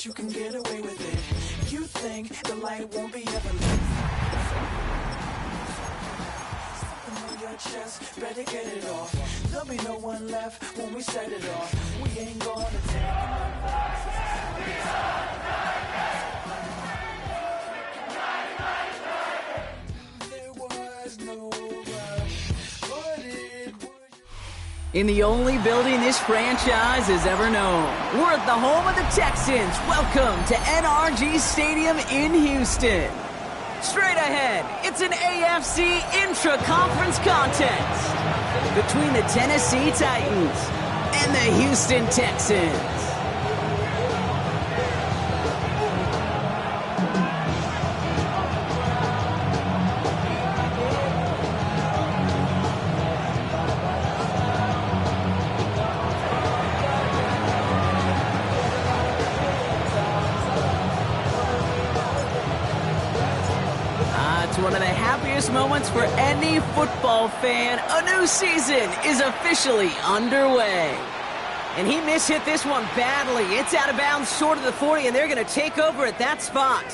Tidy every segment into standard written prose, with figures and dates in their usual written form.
that you can get away with it. You think the light won't be ever lit. Something on your chest, better get it off. There'll be no one left when we set it off. We ain't gonna take There was no rush, but it was. In the only building this franchise has ever known, we're at the home of the Texans. Welcome to NRG Stadium in Houston. Straight ahead, it's an AFC intra-conference contest between the Tennessee Titans and the Houston Texans. It's one of the happiest moments for any football fan. A new season is officially underway. And he mishit this one badly. It's out of bounds short of the 40, and they're going to take over at that spot.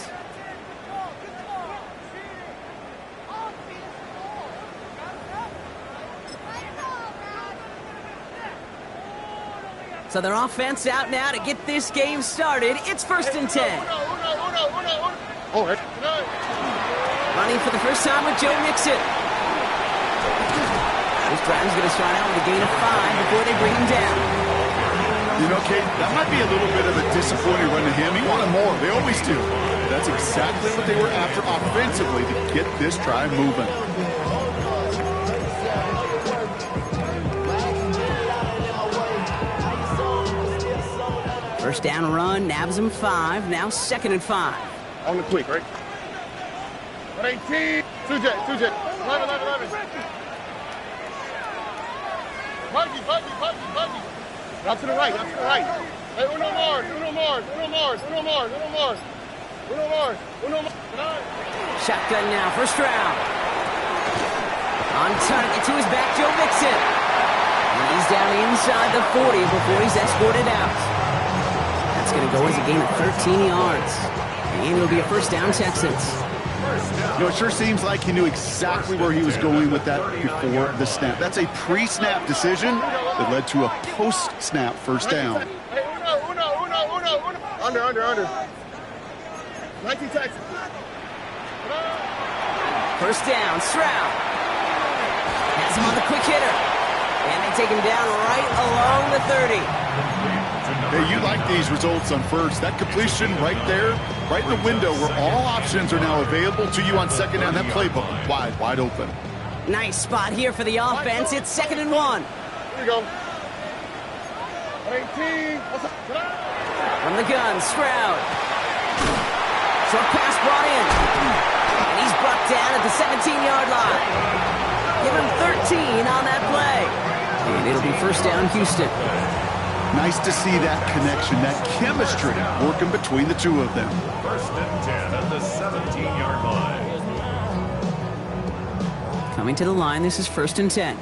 So their offense out now to get this game started. It's 1st and 10. All right. Running for the first time with Joe Mixon. This drive's going to start out with a gain of 5 before they bring him down. You know, Kate, that might be a little bit of a disappointing run to him. He wanted more. They always do. That's exactly what they were after offensively to get this drive moving. First down run, nabs him 5. Now 2nd and 5. On the quick, right? 18. 2 jet. 11. Buggy. Out to the right. Hey, Uno Mars. Shotgun now, first round. On target to his back, Joe Mixon. And he's down inside the 40 before he's escorted out. That's going to go as a gain of 13 yards. And it'll be a first down, Texans. You know, it sure seems like he knew exactly where he was going with that before the snap. That's a pre-snap decision that led to a post-snap first down. Hey, Uno. Under. 19 Texans. First down, Stroud. Has him on the quick hitter. And they take him down right along the 30. Hey, you like these results on first. That completion right there, right in the window where all options are now available to you on second down. That playbook wide open. Nice spot here for the offense. It's 2nd and 1. Here we go. 18. From the gun, Stroud. Short pass brought in. And he's brought down at the 17-yard line. Give him 13 on that play. And it'll be first down, Houston. Nice to see that connection, that chemistry working between the two of them. 1st and 10 at the 17-yard line. Coming to the line, this is 1st and 10.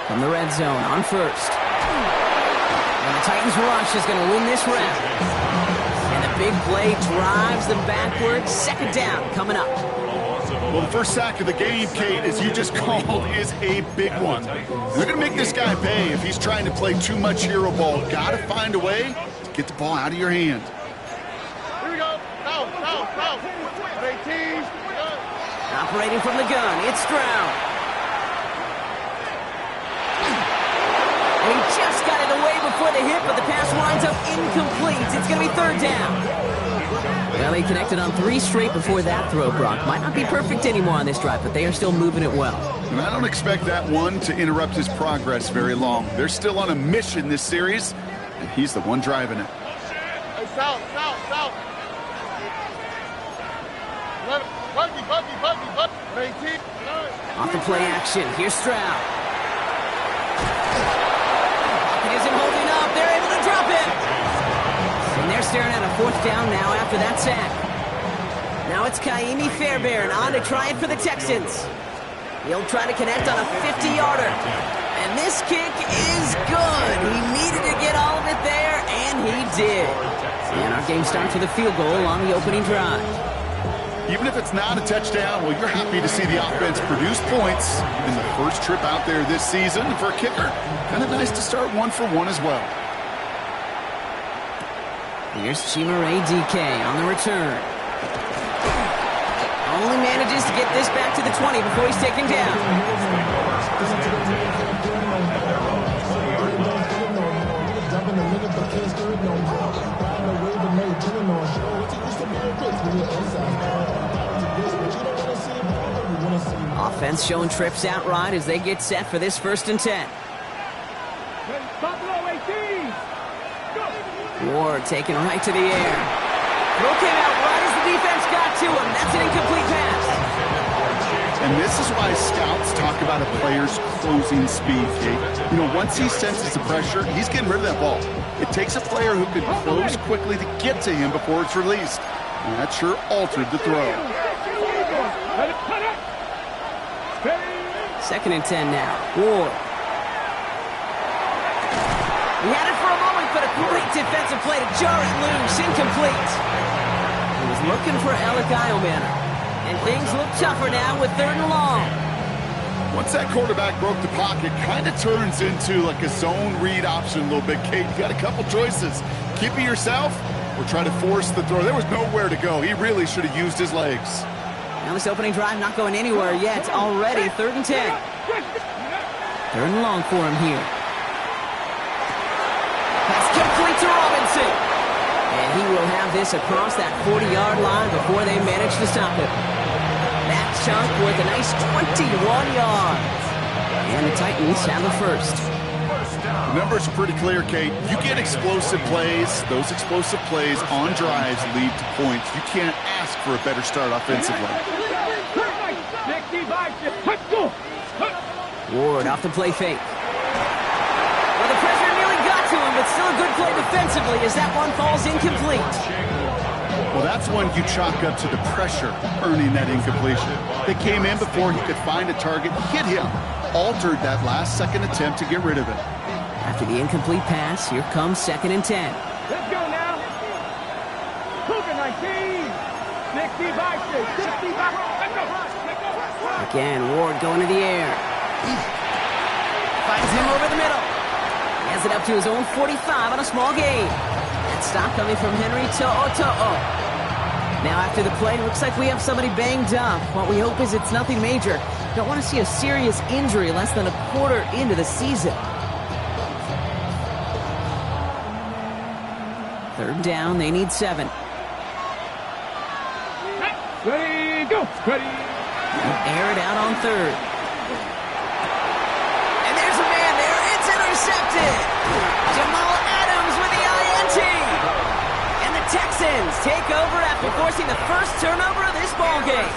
From the red zone on first. And the Titans rush is going to win this round. And the big play drives them backwards. 2nd down coming up. Well, the first sack of the game, Kate, as you just called, is a big one. They're going to make this guy pay if he's trying to play too much hero ball. Got to find a way to get the ball out of your hand. Here we go. Go. 18. Operating from the gun, it's Stroud. And he just got it away before the hit, but the pass winds up incomplete. It's going to be 3rd down. Well, he connected on 3 straight before that throw, Brock. Might not be perfect anymore on this drive, but they are still moving it well. And I don't expect that one to interrupt his progress very long. They're still on a mission this series, and he's the one driving it. Hey, south. Buggy. 18. Off the play action, here's Stroud. He isn't holding up. They're able to drop it. And they're staring at a 4th down now after that sack. Now it's Kaimi Fairbairn on to try it for the Texans. He'll try to connect on a 50-yarder. And this kick is good. did. And our game starts with a field goal on the opening drive. Even if it's not a touchdown, well, you're happy to see the offense produce points in the first trip out there this season. For a kicker, kind of nice to start 1-for-1 as well. Here's Chimere DK on the return. Only manages to get this back to the 20 before he's taken down. Offense showing trips out right as they get set for this 1st and 10. Ward taken right to the air. Throw came out right as the defense got to him. That's an incomplete pass. And this is why scouts talk about a player's closing speed, Kate. You know, once he senses the pressure, he's getting rid of that ball. It takes a player who can close quickly to get to him before it's released. And that sure altered the throw. 2nd and 10 now. Ward. He had it for a moment, but a great defensive play to jar it loose. Incomplete. He was looking for Alec Eilmanner. And things look tougher now with 3rd and long. Once that quarterback broke the pocket, kind of turns into like a zone read option a little bit, Kate. You got a couple choices. Keep it yourself or try to force the throw. There was nowhere to go. He really should have used his legs. Now this opening drive not going anywhere yet. Already 3rd and 10. 3rd and long for him here. Pass complete to Robinson. And he will have this across that 40-yard line before they manage to stop him. That chunk worth a nice 21 yards. And the Titans have a 1st. The numbers are pretty clear, Kate. You get explosive plays. Those explosive plays on drives lead to points. You can't ask for a better start offensively. Ward off the play fake. Well, the pressure nearly got to him, but still a good play defensively as that one falls incomplete. Well, that's one you chalk up to the pressure earning that incompletion. They came in before he could find a target, hit him, altered that last-second attempt to get rid of it. After the incomplete pass, here comes 2nd and 10. Let's go now. Cougar 19. 65. Again, Ward going to the air. Finds him over the middle. He has it up to his own 45 on a small gain. That stop coming from Henry To'o. Now after the play, looks like we have somebody banged up. What we hope is it's nothing major. Don't want to see a serious injury less than a quarter into the season. 3rd down, they need 7. Ready, go. Ready. Air it out on 3rd. And there's a man there. It's intercepted. Jamal Adams with the INT. And the Texans take over after forcing the first turnover of this ballgame.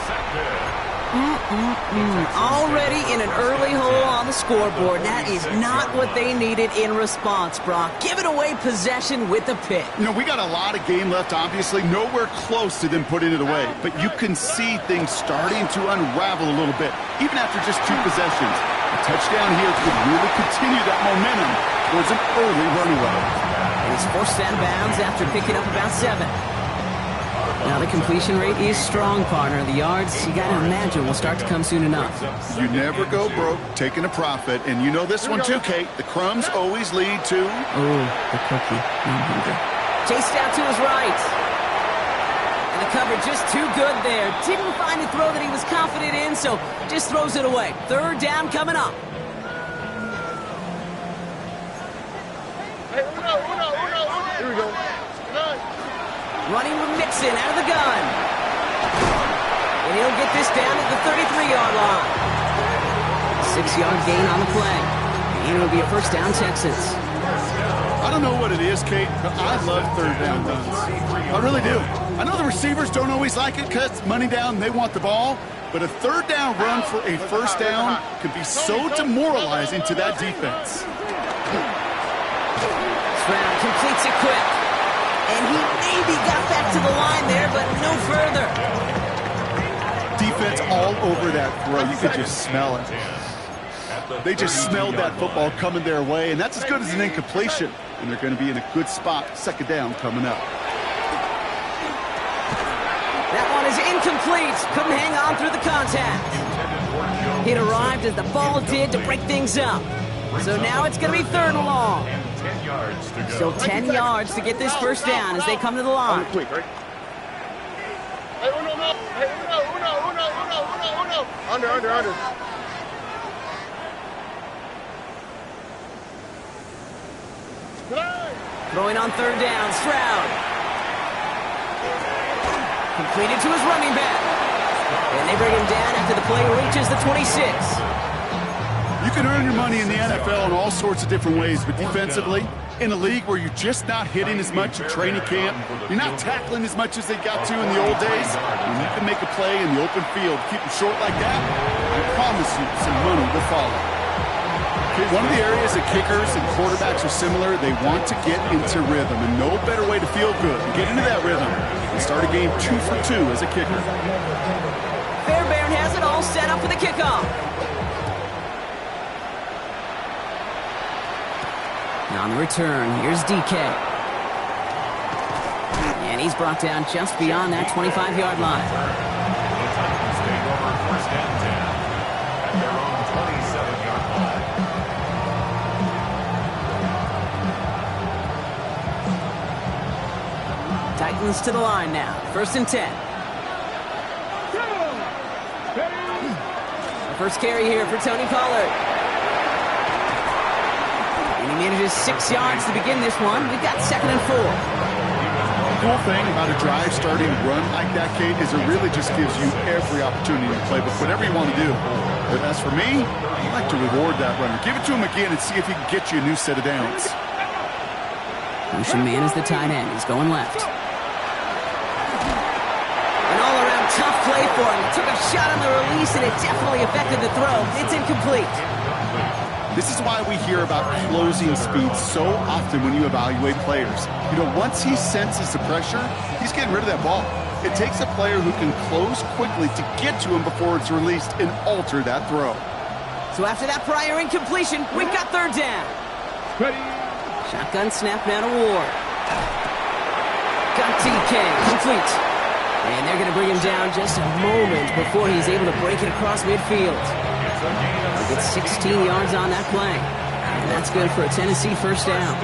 Already in an early hole on the scoreboard. That is not what they needed in response, Brock. Giving away possession with the pick. You know, we got a lot of game left, obviously. Nowhere close to them putting it away. But you can see things starting to unravel a little bit, even after just 2 possessions. A touchdown here could really continue that momentum towards an early runaway. And he's forced out of bounds after picking up about 7. Now the completion rate is strong, partner. The yards, you got to imagine, will start to come soon enough. You never go broke taking a profit. And you know this one too, Kate. The crumbs always lead to... Oh, the cookie. I'm hungry. Chased out to his right. And the cover just too good there. Didn't find a throw that he was confident in, so just throws it away. 3rd down coming up. Hey, here we go. Running with Mixon out of the gun. And he'll get this down at the 33-yard line. 6-yard gain on the play. And it'll be a 1st down, Texans. I don't know what it is, Kate, but I love 3rd down runs. I really do. I know the receivers don't always like it because money down, they want the ball. But a 3rd down run for a 1st down can be so demoralizing to that defense. Stroud completes it quick. And he maybe got back to the line there, but no further. Defense all over that throw. You could just smell it. They just smelled that football coming their way, and that's as good as an incompletion. And they're going to be in a good spot, second down coming up. That one is incomplete. Couldn't hang on through the contact. It arrived as the ball did to break things up. So now it's going to be third and long. Still 10 yards to get this first down as they come to the line. Under. Throwing on third down, Stroud. Completed to his running back. And they bring him down after the play reaches the 26. You can earn your money in the NFL in all sorts of different ways, but defensively, in a league where you're just not hitting as much at training camp, you're not tackling as much as they got to in the old days, when you can make a play in the open field, keep them short like that, I promise you some money will follow. Okay, one of the areas that kickers and quarterbacks are similar, they want to get into rhythm, and no better way to feel good and get into that rhythm and start a game 2 for 2 as a kicker. Fairbairn has it all set up for the kickoff. Now on the return, here's DK. And he's brought down just beyond that 25-yard line. The Titans take over first and 10 at their own 27-yard line. Titans to the line now. First and 10. The first carry here for Tony Pollard. And he manages 6 yards to begin this one. We've got second and 4. The cool thing about a drive starting run like that, Kate, is it really just gives you every opportunity to play with whatever you want to do. But as for me, I like to reward that runner. Give it to him again and see if he can get you a new set of downs. Motion man is the tight end. He's going left. An all-around tough play for him. He took a shot on the release, and it definitely affected the throw. It's incomplete. This is why we hear about closing speed so often when you evaluate players. You know, once he senses the pressure, he's getting rid of that ball. It takes a player who can close quickly to get to him before it's released and alter that throw. So after that prior incompletion, we've got third down. Ready. Shotgun snap now to Ward. Got DK, complete. And they're going to bring him down just a moment before he's able to break it across midfield. He'll get 16 yards on that play. And that's good for a Tennessee first down.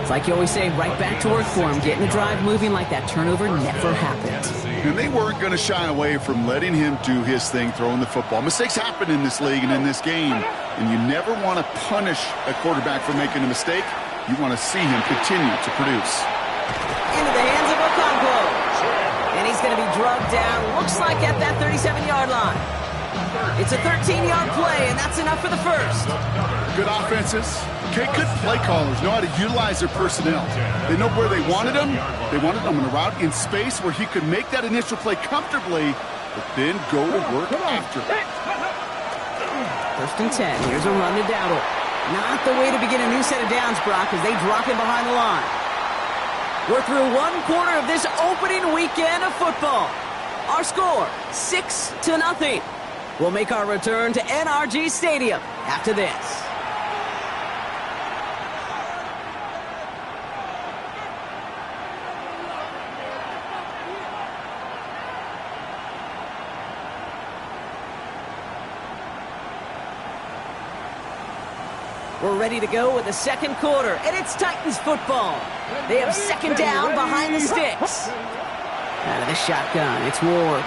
It's like you always say, right back to work for him. Getting the drive moving like that turnover never happened. And they weren't going to shy away from letting him do his thing, throwing the football. Mistakes happen in this league and in this game. And you never want to punish a quarterback for making a mistake. You want to see him continue to produce. Into the hands of Okonkwo. And he's going to be drugged down, looks like at that 37-yard line. It's a 13-yard play, and that's enough for the first. Good offenses. Okay, good play callers know how to utilize their personnel. They know where they wanted them. They wanted them on a route in space where he could make that initial play comfortably, but then go to work after. First and 10. Here's a run to Dowdle. Not the way to begin a new set of downs, Brock, as they drop him behind the line. We're through one quarter of this opening weekend of football. Our score, 6-0. We'll make our return to NRG Stadium after this. We're ready to go with the second quarter, and it's Titans football. They have second down behind the sticks. Out of the shotgun, it's Ward.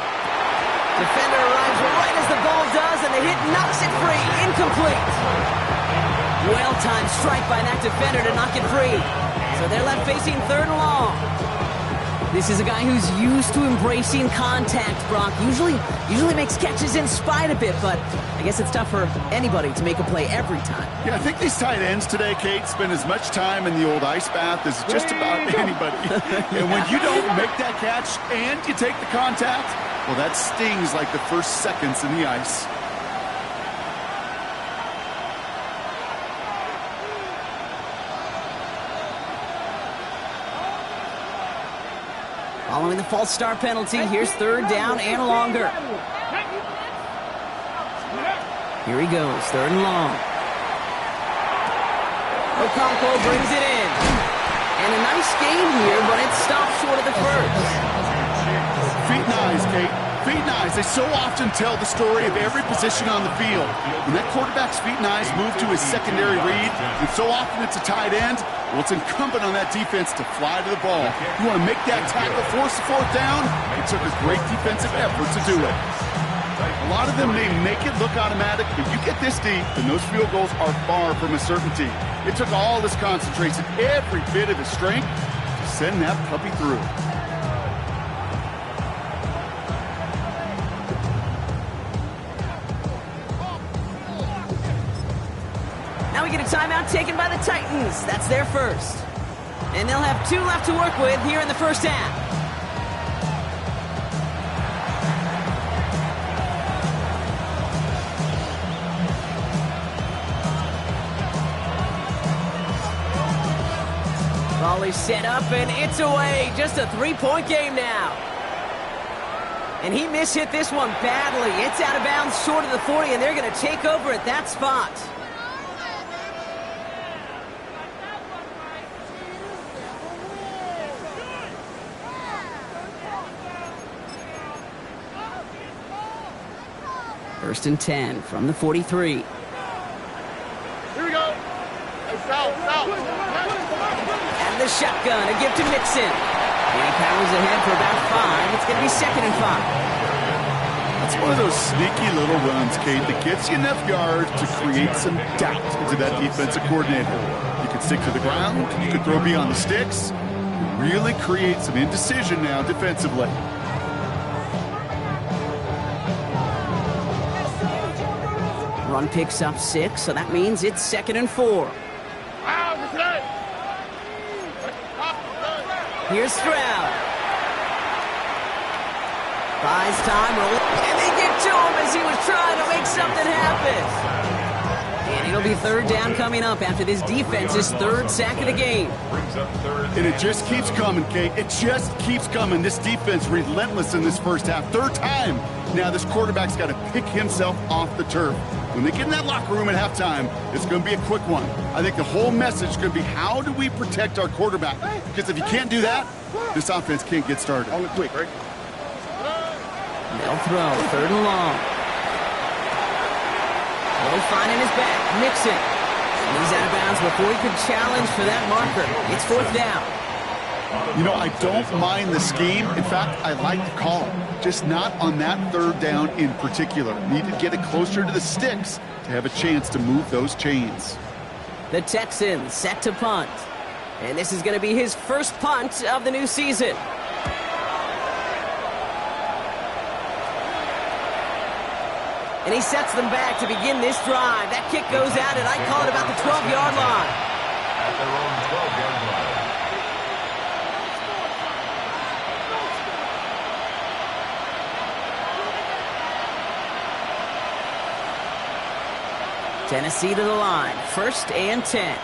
Defender arrives right as the ball does, and the hit knocks it free. Incomplete. Well-timed strike by that defender to knock it free. So they're left facing third and long. This is a guy who's used to embracing contact, Brock. Usually makes catches in spite of it, but I guess it's tough for anybody to make a play every time. Yeah, I think these tight ends today, Kate, spend as much time in the old ice bath as just about anybody. And when you don't make that catch and you take the contact, well, that stings like the first seconds in the ice. Following the false start penalty, here's third down and longer. Here he goes, 3rd and long. Okonkwo brings it in. And a nice gain here, but it stops short of the first. Feet and eyes, Kate. Feet and eyes. They so often tell the story of every position on the field. When that quarterback's feet and eyes move to his secondary read, and so often it's a tight end, well, it's incumbent on that defense to fly to the ball. You want to make that tackle, force the 4th down? It took a great defensive effort to do it. A lot of them may make it look automatic, but you get this deep, and those field goals are far from a certainty. It took all his concentration, every bit of his strength, to send that puppy through. Now we get a timeout taken by the Titans. That's their first. And they'll have 2 left to work with here in the first half. Volley set up, and it's away. Just a 3-point game now. And he mishit this one badly. It's out of bounds short of the 40, and they're going to take over at that spot. First and 10 from the 43. Here we go. Hey, south. And the shotgun, a give to Mixon. And he powers ahead for about 5. It's going to be 2nd and 5. It's one of those sneaky little runs, Kate, that gets you enough yards to create some doubt into that defensive coordinator. You can stick to the ground, you can throw beyond the sticks, really create some indecision now defensively. Run picks up 6, so that means it's 2nd and 4. Here's Stroud. Buys time, and they get to him as he was trying to make something happen. And it'll be 3rd down coming up after this defense's 3rd sack of the game. And it just keeps coming, Kate. It just keeps coming. This defense relentless in this first half. 3rd time. Now this quarterback's got to pick himself off the turf. When they get in that locker room at halftime, it's going to be a quick one. I think the whole message is going to be, how do we protect our quarterback? Because if you can't do that, this offense can't get started. Only quick, right? They'll throw, 3rd and long. Low finding his back, Mixon. And he's out of bounds before he could challenge for that marker. It's 4th down. You know, I don't mind the scheme. In fact, I like the call. Just not on that 3rd down in particular. Need to get it closer to the sticks to have a chance to move those chains. The Texans set to punt. And this is going to be his first punt of the new season. And he sets them back to begin this drive. That kick goes out, and I call it about the 12-yard line. At their own 12-yard line. Tennessee to the line. 1st and 10.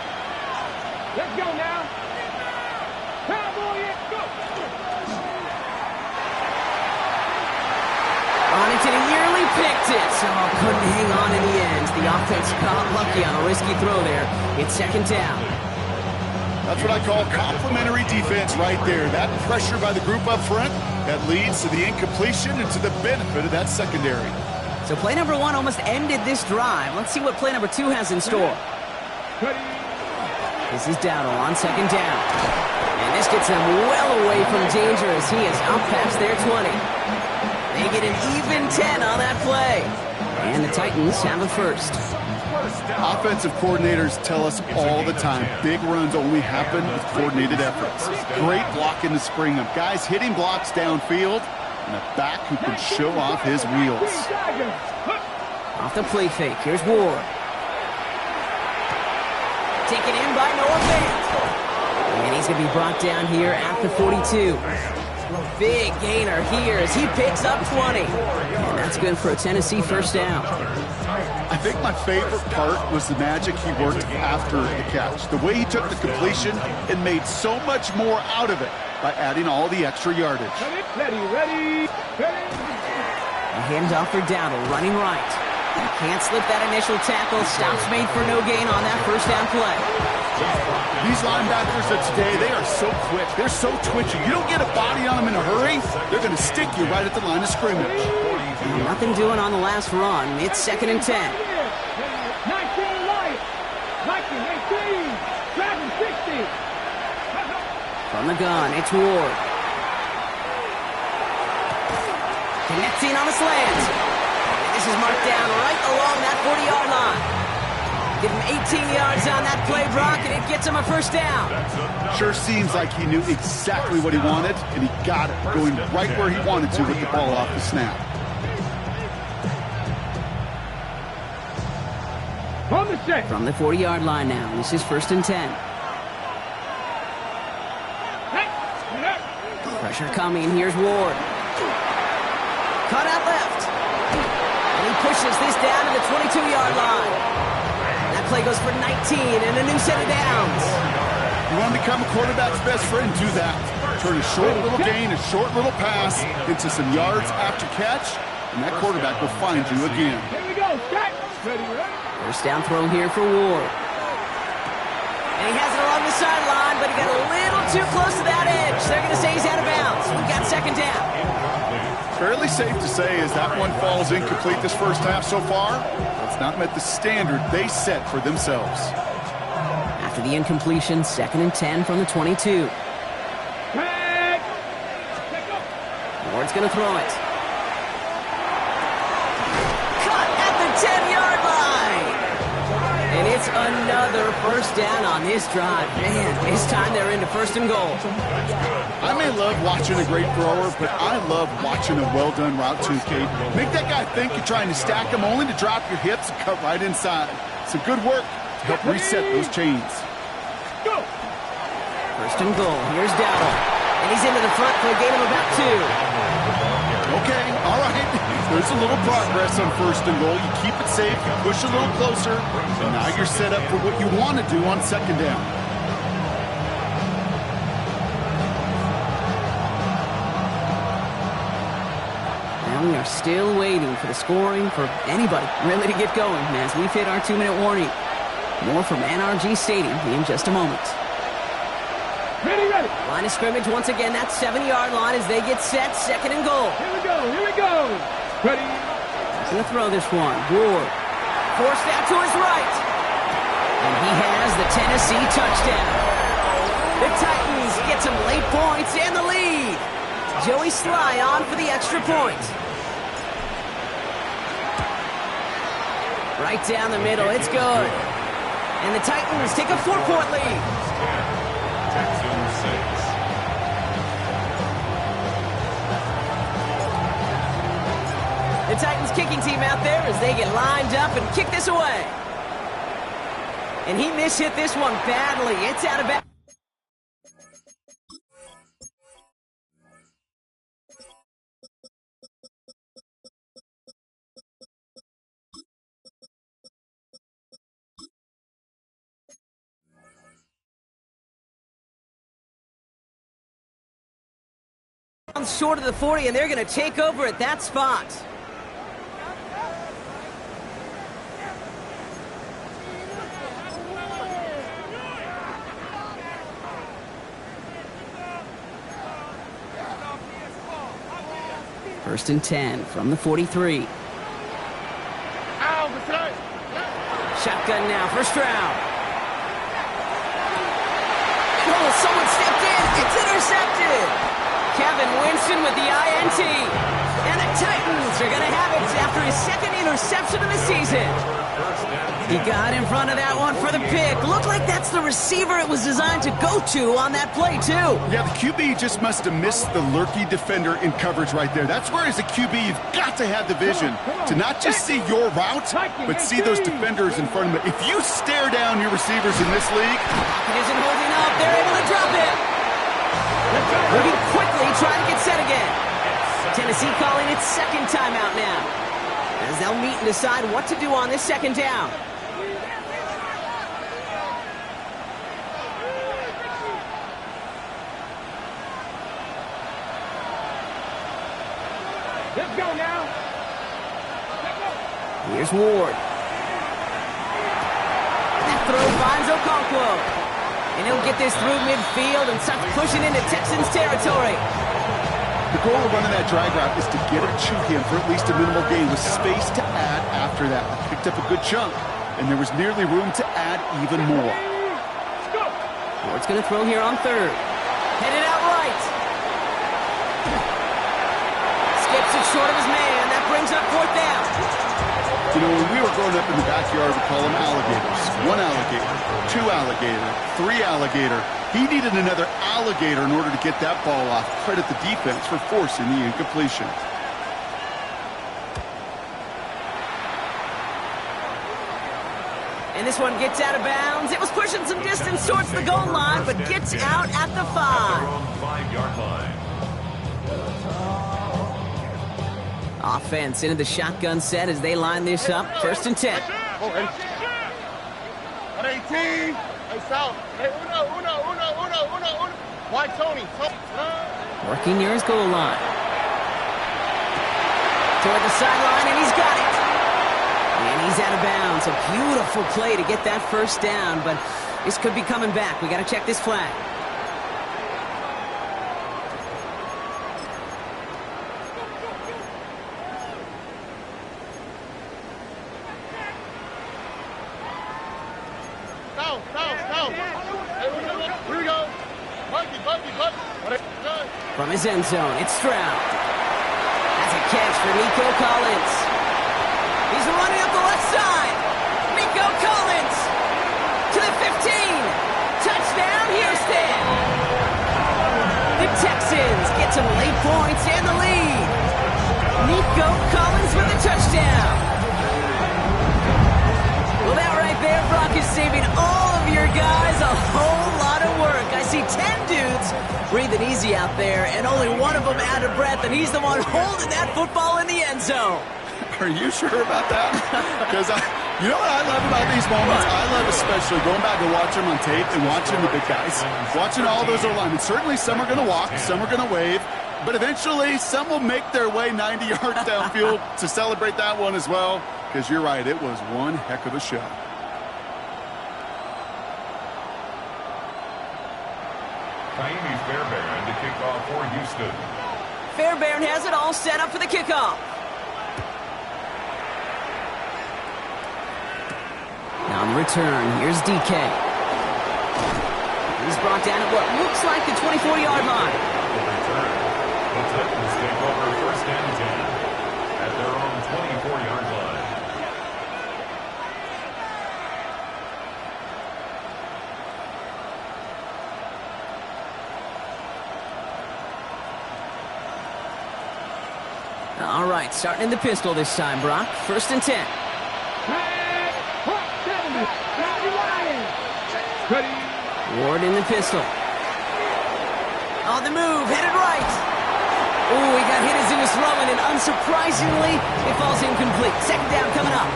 Let's go now. Cowboy, go. On it, and he nearly picked it. So couldn't hang on in the end. The offense got lucky on a risky throw there. It's 2nd down. That's what I call complementary defense right there. That pressure by the group up front, that leads to the incompletion and to the benefit of that secondary. So play number 1 almost ended this drive. Let's see what play number 2 has in store. This is Dowdle on 2nd down. And this gets them well away from danger as he is up past their 20. They get an even 10 on that play. And the Titans have a first. Offensive coordinators tell us all the time, big runs only happen with coordinated efforts. Great block in the spring of guys hitting blocks downfield, and a back who can show off his wheels. Off the play fake, here's Ward. Taken in by Noah Fant. And he's going to be brought down here at the 42. Big gainer here as he picks up 20. And that's good for a Tennessee first down. I think my favorite part was the magic he worked after the catch. The way he took the completion and made so much more out of it by adding all the extra yardage. Ready. A handoff for Dowdle, running right. Can't slip that initial tackle. Stops made for no gain on that first down play. These linebackers of today, they are so quick. They're so twitchy. You don't get a body on them in a hurry, they're going to stick you right at the line of scrimmage. Nothing doing on the last run. It's 2nd and 10. 19 Lions. 19, 18. Dragon 60. From the gun, it's Ward. Connecting on the slant. This is marked down right along that 40-yard line. Give him 18 yards on that play, Brock, and it gets him a first down. Sure seems like he knew exactly what he wanted, and he got it, going right where he wanted to with the ball off the snap. From the 6. From the 40-yard line now, this is 1st and 10. Pressure coming, here's Ward. Cut out left. And he pushes this down to the 22-yard line. That play goes for 19 and a new set of downs. You want to become a quarterback's best friend, do that. Turn a short little gain, a short little pass into some yards after catch, and that quarterback will find you again. Here we go. Set. Ready, ready. First down throw here for Ward. And he has it along the sideline, but he got a little too close to that edge. They're going to say he's out of bounds. We've got 2nd down. Fairly safe to say as that one falls incomplete this first half so far, it's not met the standard they set for themselves. After the incompletion, 2nd and 10 from the 22. Ward's going to throw it. Cut at the 10-yard line. And it's another first down on this drive. Man, this time they're into 1st and goal. I may love watching a great thrower, but I love watching a well-done route too, Kate. Make that guy think you're trying to stack him only to drop your hips and cut right inside. Some good work to help reset those chains. Go. 1st and goal. Here's Dowdle. And he's into the front for a gain of about 2. Okay, all right. There's a little progress on 1st and goal. You keep it safe, you push a little closer, and now you're set up for what you want to do on 2nd down. Now we are still waiting for the scoring for anybody really to get going as we've hit our 2-minute warning. More from NRG Stadium in just a moment. Ready, ready. Line of scrimmage once again, that 7-yard line as they get set, 2nd and goal. Here we go. Here we go. Ready. He's going to throw this one. Ward. Forced out to his right. And he has the Tennessee touchdown. The Titans get some late points and the lead. Joey Sly on for the extra point. Right down the middle, it's good. And the Titans take a 4-point lead. Texans 6. The Titans kicking team out there as they get lined up and kick this away. And he mishit this one badly. It's out of bounds. Short of the 40, and they're going to take over at that spot. First and 10 from the 43. Shotgun now for Stroud. Oh, someone stepped in. It's intercepted. Kevin Winston with the INT. And the Titans are going to have it after his 2nd interception of the season. He got in front of that one for the pick. Looked like that's the receiver it was designed to go to on that play, too. Yeah, the QB just must have missed the lurky defender in coverage right there. That's where, as a QB, you've got to have the vision to not just see your route, but see those defenders in front of you. If you stare down your receivers in this league... It isn't holding up. They're able to drop it. Moving quickly, trying to get set again. Tennessee calling its 2nd timeout now, as they'll meet and decide what to do on this 2nd down. Let's go now. Here's Ward. That throw finds Okonkwo. And he'll get this through midfield and starts pushing into Texans territory. The goal of running that drag route is to get it to him for at least a minimal gain with space to add after that. Picked up a good chunk, and there was nearly room to add even more. Ward's going to throw here on third. Headed out right. Skips it short of his man. That brings up fourth down. You know, when we were growing up in the backyard, we call them alligators. 1 alligator, 2 alligator, 3 alligator. He needed another alligator in order to get that ball off. Credit the defense for forcing the incompletion. And this one gets out of bounds. It was pushing some distance towards the goal line, but gets out at the 5. 5-yard line. Offense into the shotgun set as they line this up. 1st and 10. Oh, ready? 118. Hey, South. Hey, uno. Why, Tony? Working near his goal line. Toward the sideline, and he's got it. And he's out of bounds. A beautiful play to get that 1st down, but this could be coming back. We got to check this flag. Here we go. Buggy. From his end zone, it's Stroud. That's a catch for Nico Collins. He's running up the left side. Nico Collins to the 15. Touchdown, Houston. The Texans get some late points and the lead. Nico Collins with the touchdown. Well, that right there, Brock, is saving all of your guys a whole lot of work. I see 10 dudes breathing easy out there, and only one of them out of breath, and he's the one holding that football in the end zone. Are you sure about that? Because you know what I love about these moments? I love especially going back and watching them on tape and watching the big guys. Watching all those O-linemen. Certainly some are going to walk, some are going to wave, but eventually some will make their way 90 yards downfield to celebrate that one as well. Because you're right, it was one heck of a show. Taimi Fairbairn to kick off for Houston. Fairbairn has it all set up for the kickoff. Now on the return, here's DK. He's brought down at what looks like the 24-yard line. The return. The Titans take over 1st and 10 at their own 24-yard line. All right, starting in the pistol this time, Brock. 1st and 10. Ward in the pistol. On the move, headed right. Oh, he got hit as he was throwing, and unsurprisingly, it falls incomplete. 2nd down coming up.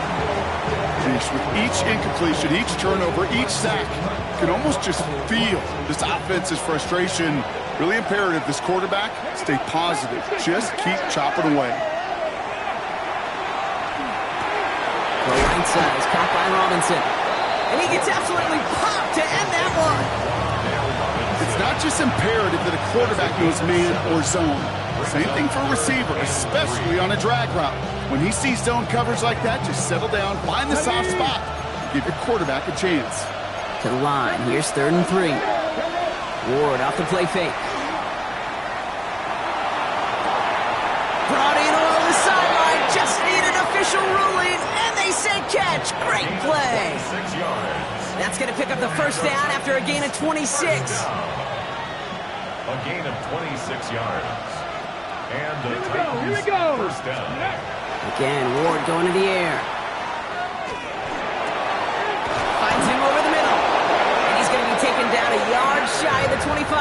With each incompletion, each turnover, each sack, you can almost just feel this offense's frustration. Really imperative, this quarterback, stay positive. Just keep chopping away. The right side is caught by Robinson. And he gets absolutely popped to end that one. It's not just imperative that a quarterback knows man or zone. Same thing for a receiver, especially on a drag route. When he sees zone coverage like that, just settle down, find the soft spot, give your quarterback a chance. To the line, here's 3rd and 3. Ward off the play fake. Brought in along the sideline, just need an official ruling, and they say catch. Great play. 6 yards. That's going to pick up the 1st down after a gain of 26. A gain of 26 yards. And the Titans 1st down. Again, Ward going to the air. Finds him over the middle. And he's going to be taken down a yard shy of the 25.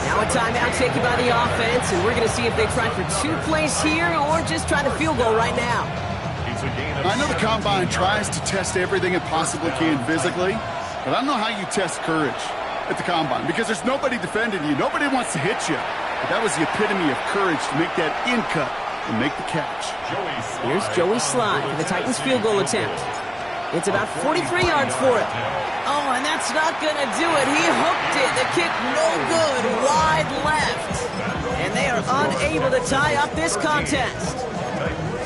Now a timeout taken by the offense, and we're going to see if they try for 2 plays here or just try to field goal right now. I know the Combine tries to test everything it possibly can physically, but I don't know how you test courage at the Combine because there's nobody defending you. Nobody wants to hit you. But that was the epitome of courage to make that in cut and make the catch. Here's Joey Slye for the Titans field goal attempt. It's about 43 yards for it. Oh, and that's not going to do it. He hooked it. The kick no good, wide left. And they are unable to tie up this contest.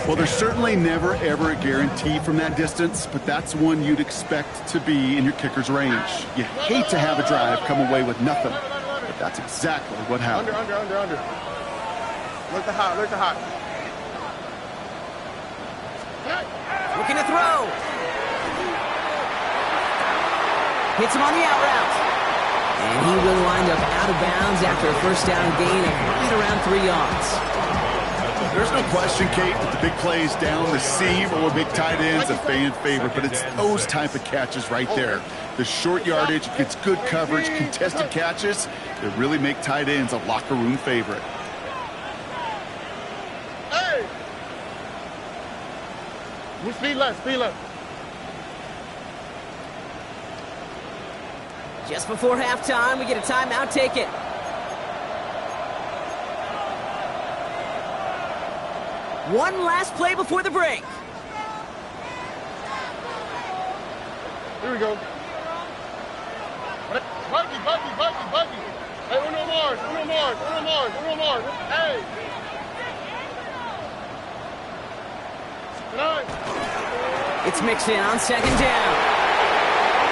Well, there's certainly never, ever a guarantee from that distance, but that's one you'd expect to be in your kicker's range. You hate to have a drive come away with nothing, but that's exactly what happened. Under. Look the hot. Looking to throw. Hits him on the out route. And he will wind up out of bounds after a first down gain of right around 3 yards. There's no question, Kate, that the big plays down the seam or big tight ends a fan favorite, but it's those type of catches right there. The short yardage, gets good coverage, contested catches that really make tight ends a locker room favorite. Hey! Speed left. Just before halftime, we get a timeout. Take it. One last play before the break. Here we go. Buggy. Hey, uno more. Hey. Tonight. It's mixed in on second down.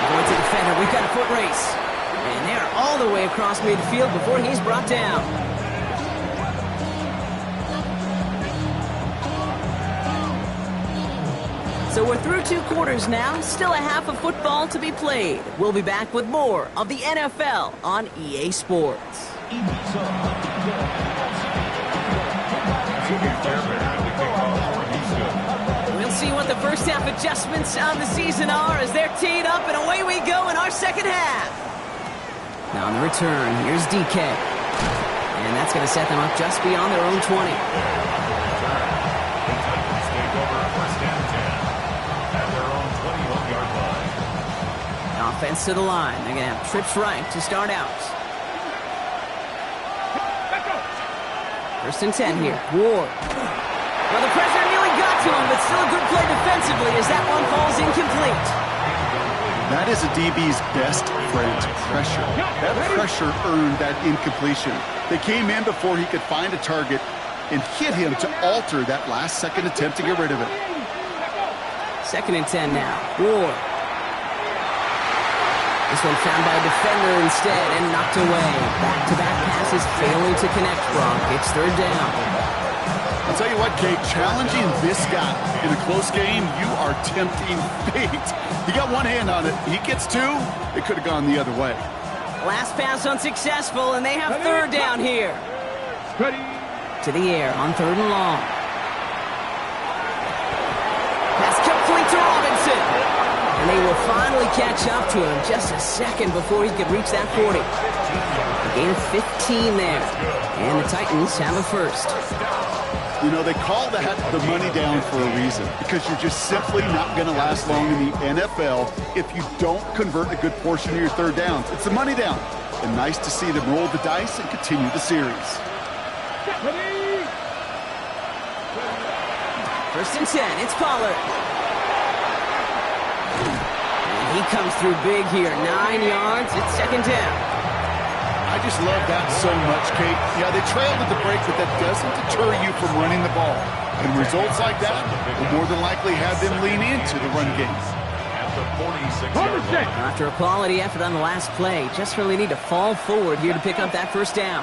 Going to defender, we've got a foot race. And they're all the way across midfield before he's brought down. So we're through 2 quarters now, still a half of football to be played. We'll be back with more of the NFL on EA Sports. We'll see what the first half adjustments on the season are as they're teed up, and away we go in our second half. Now on the return, here's DK. And that's going to set them up just beyond their own 20. Offense to the line. They're going to have trips right to start out. First and 10 here. Ward. Well, the pressure nearly got to him, but still a good play defensively as that one falls incomplete. That is a DB's best friend, pressure. That pressure earned that incompletion. They came in before he could find a target and hit him to alter that last-second attempt to get rid of it. Second and 10 now. Ward. This one found by a defender instead and knocked away. Back-to-back passes failing to connect, Brock. It's third down. I'll tell you what, Kate, challenging this guy in a close game, you are tempting fate. He got one hand on it. He gets 2. It could have gone the other way. Last pass unsuccessful, and they have third down here. To the air on third and long. Pass complete to Robinson. And they will finally catch up to him just a second before he could reach that 40. A gain of 15 there. And the Titans have a first. You know, they call that the money down for a reason, because you're just simply not going to last long in the NFL if you don't convert a good portion of your third downs. It's the money down. And nice to see them roll the dice and continue the series. First and 10, it's Pollard. And he comes through big here, 9 yards, it's second down. I just love that so much, Kate. Yeah, they trailed at the break, but that doesn't deter you from running the ball. And results like that will more than likely have them lean into the run game. After a quality effort on the last play, just really need to fall forward here to pick up that first down.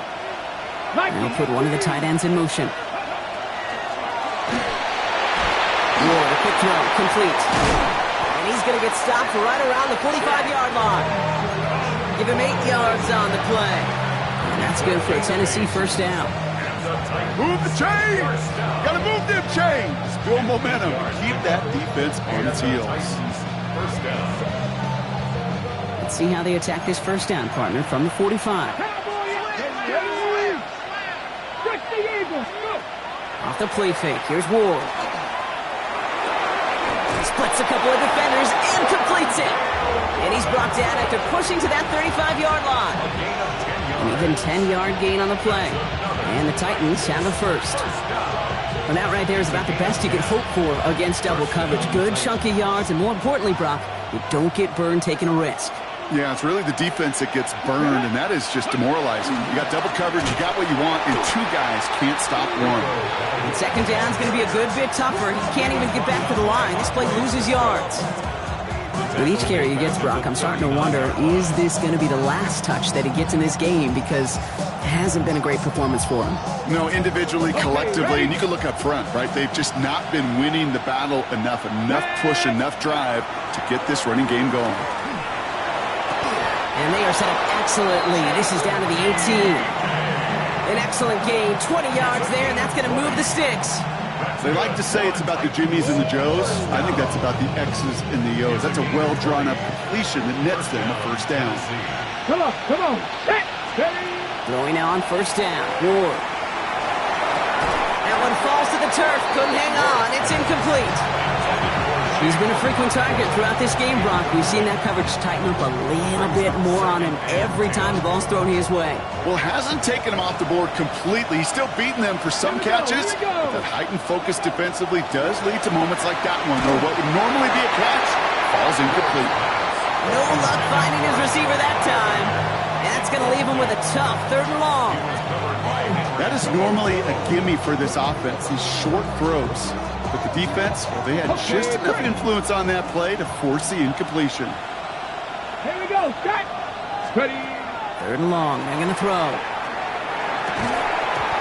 Now put one of the tight ends in motion. Ward, a quick throw, complete. And he's going to get stopped right around the 45-yard line. Give him 8 yards on the play. And that's good for a Tennessee first down. Move the chains! Gotta move them chains! Build momentum. Keep that defense on its heels. Let's see how they attack this first down, partner, from the 45. Off the play fake, here's Ward. Splits a couple of defenders and completes it. And he's brought down after pushing to that 35-yard line. An even 10-yard gain on the play. And the Titans have a first. Well, that right there is about the best you could hope for against double coverage. Good chunk of yards, and more importantly, Brock, you don't get burned taking a risk. Yeah, it's really the defense that gets burned, and that is just demoralizing. You got double coverage, you got what you want, and two guys can't stop one. And second down is going to be a good bit tougher. He can't even get back to the line. This play loses yards. With each carry he gets, Brock, I'm starting to wonder, is this going to be the last touch that he gets in this game? Because it hasn't been a great performance for him. No, individually, collectively, and you can look up front, right? They've just not been winning the battle enough push, enough drive to get this running game going. And they are set up excellently. This is down to the 18. An excellent gain, 20 yards there, and that's going to move the sticks. They like to say it's about the Jimmies and the Joes. I think that's about the X's and the O's. That's a well-drawn-up completion that nets them a first down. Come on. Set. Throwing now on first down. Ward. That one falls to the turf. Couldn't hang on. It's incomplete. He's been a frequent target throughout this game, Brock. We've seen that coverage tighten up a little bit more on him every time the ball's thrown his way. Well, hasn't taken him off the board completely. He's still beating them for some catches. But that heightened focus defensively does lead to moments like that one, where what would normally be a catch falls incomplete. No luck finding his receiver that time. And that's going to leave him with a tough 3rd and long. That is normally a gimme for this offense, these short throws. But the defense, well, they had just enough influence on that play to force the incompletion. Here we go. Set. Ready. 3rd and long. They're going to throw.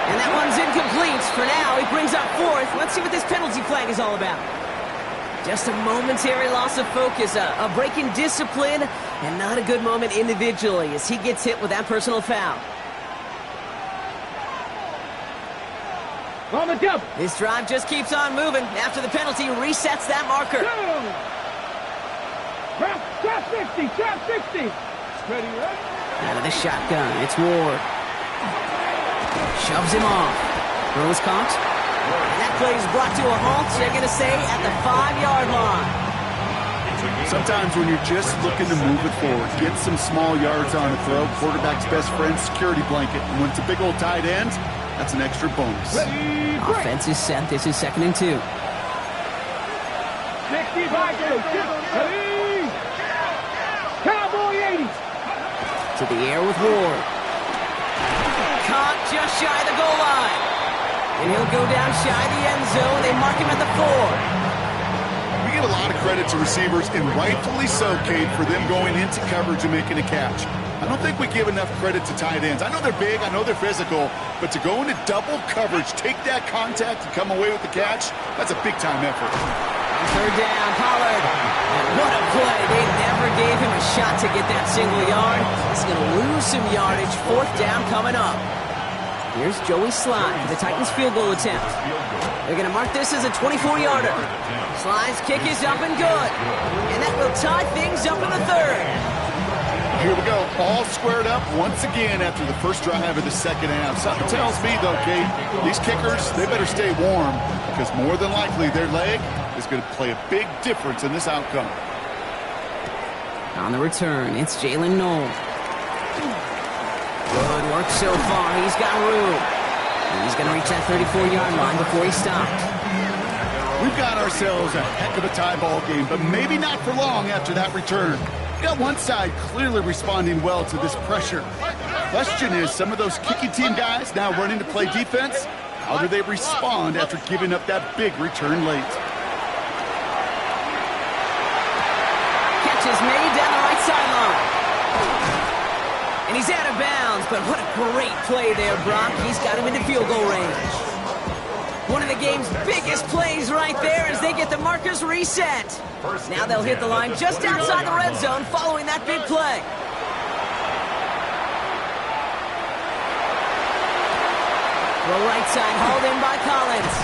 And that one's incomplete. For now, he brings up 4th. Let's see what this penalty flag is all about. Just a momentary loss of focus, a break in discipline, and not a good moment individually as he gets hit with that personal foul. On the jump. This drive just keeps on moving. After the penalty, resets that marker. Trap 60. Ready. Out of the shotgun, it's Ward. Shoves him off. Throws caught. And that play is brought to a halt, they're going to say, at the 5-yard line. Sometimes when you're just looking to move it forward, get some small yards on a throw, quarterback's best friend, security blanket. And when it's a big old tight end, that's an extra bonus. Offense is set. This is 2nd and 2. 65. Ready. Cowboy 80. To the air with Ward. Caught just shy of the goal line. And he'll go down shy of the end zone. They mark him at the 4. We give a lot of credit to receivers, and rightfully so, Kate, for them going into coverage and making a catch. I don't think we give enough credit to tight ends. I know they're big, I know they're physical, but to go into double coverage, take that contact, and come away with the catch, that's a big-time effort. On 3rd down, Pollard. And what a play. They never gave him a shot to get that single yard. He's going to lose some yardage. 4th down coming up. Here's Joey Sly, the Titans field goal attempt. They're going to mark this as a 24-yarder. Sly's kick is up and good. And that will tie things up in the 3rd. Here we go, all squared up once again after the first drive of the 2nd half. Something tells me, though, Kate, these kickers, they better stay warm because more than likely their leg is going to play a big difference in this outcome. On the return, it's Jalen Knoll. Good work so far. He's got room. He's going to reach that 34-yard line before he stopped. We've got ourselves a heck of a tie ball game, but maybe not for long after that return. We got one side clearly responding well to this pressure. Question is, some of those kicking team guys now running to play defense, how do they respond after giving up that big return late? Catch is made down the right sideline. And he's out of bounds, but what a great play there, Brock. He's got him into field goal range. One of the game's biggest plays right there as they get the markers reset. Now they'll hit the line just outside the red zone following that big play. The right side hauled in by Collins.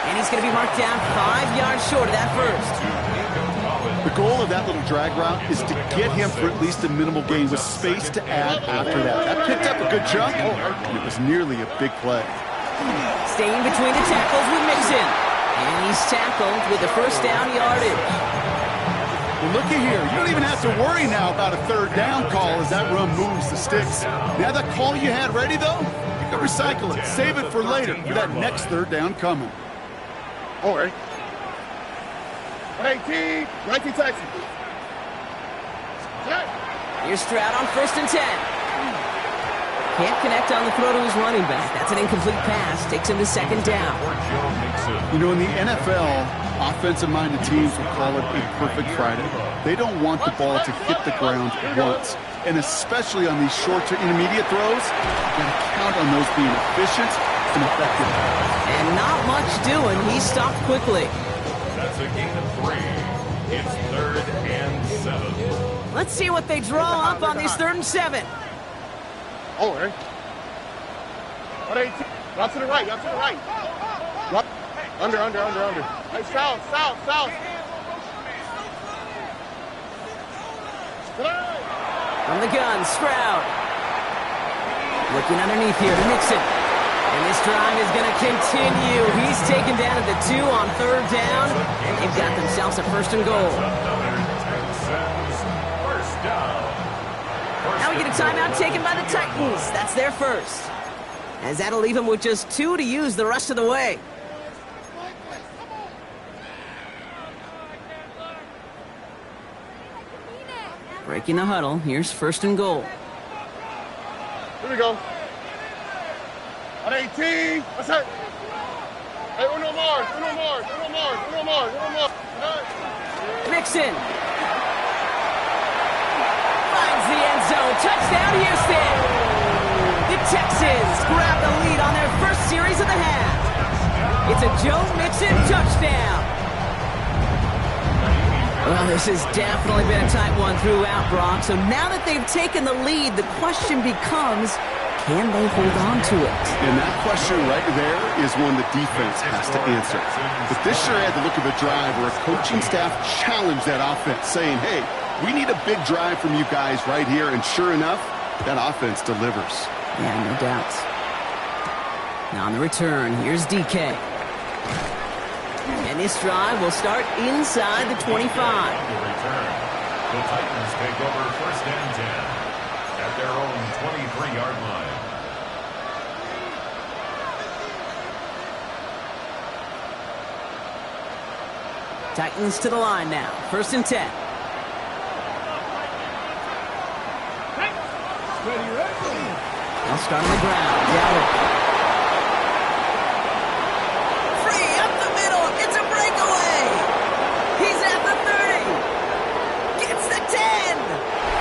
And he's going to be marked down 5 yards short of that first. The goal of that little drag route is to get him for at least a minimal gain with space to add after that. That picked up a good chunk, and it was nearly a big play. Staying between the tackles with Mixon. And he's tackled with the first down yardage. Well, looky here. You don't even have to worry now about a 3rd down call as that run moves the sticks. Now that call you had ready, though, you can recycle it. Save it for later for that next 3rd down coming. All right. 118, 19 Texas. Here's Stroud on 1st and 10. Can't connect on the throw to his running back. That's an incomplete pass. Takes him to 2nd down. You know, in the NFL, offensive-minded teams will call it a perfect Friday. They don't want the ball to hit the ground once. And especially on these short to intermediate throws, you got to count on those being efficient and effective. And not much doing. He stopped quickly. That's a gain of 3. It's 3rd and 7. Let's see what they draw up on these 3rd and 7. All right. 118. Out to the right. Out to the right. Under. Hey, south. From the gun, Stroud. Looking underneath here to Mixon. And this drive is going to continue. He's taken down at the 2 on 3rd down. And they've got themselves a 1st and goal. Now we get a timeout taken by the Titans. That's their first. As that'll leave them with just 2 to use the rest of the way. Breaking the huddle. Here's 1st and goal. Here we go. 118. What's that? Hey, uno more. Mixon. Finds the end zone. Touchdown, Houston. The Texans grab the lead on their first series of the half. It's a Joe Mixon touchdown. Well, this has definitely been a tight one throughout, Brock. So now that they've taken the lead, the question becomes, can they hold on to it? And that question right there is one the defense has to answer. But this sure had the look of a drive where a coaching staff challenged that offense, saying, hey, we need a big drive from you guys right here. And sure enough, that offense delivers. Yeah, no doubt. Now on the return, here's DK. And this drive will start inside the 25. The Titans take over 1st and 10 at their own 23-yard line. Titans to the line now. 1st and 10. They'll start on the ground. Gallup. Free up the middle. It's a breakaway. He's at the 30. Gets the 10.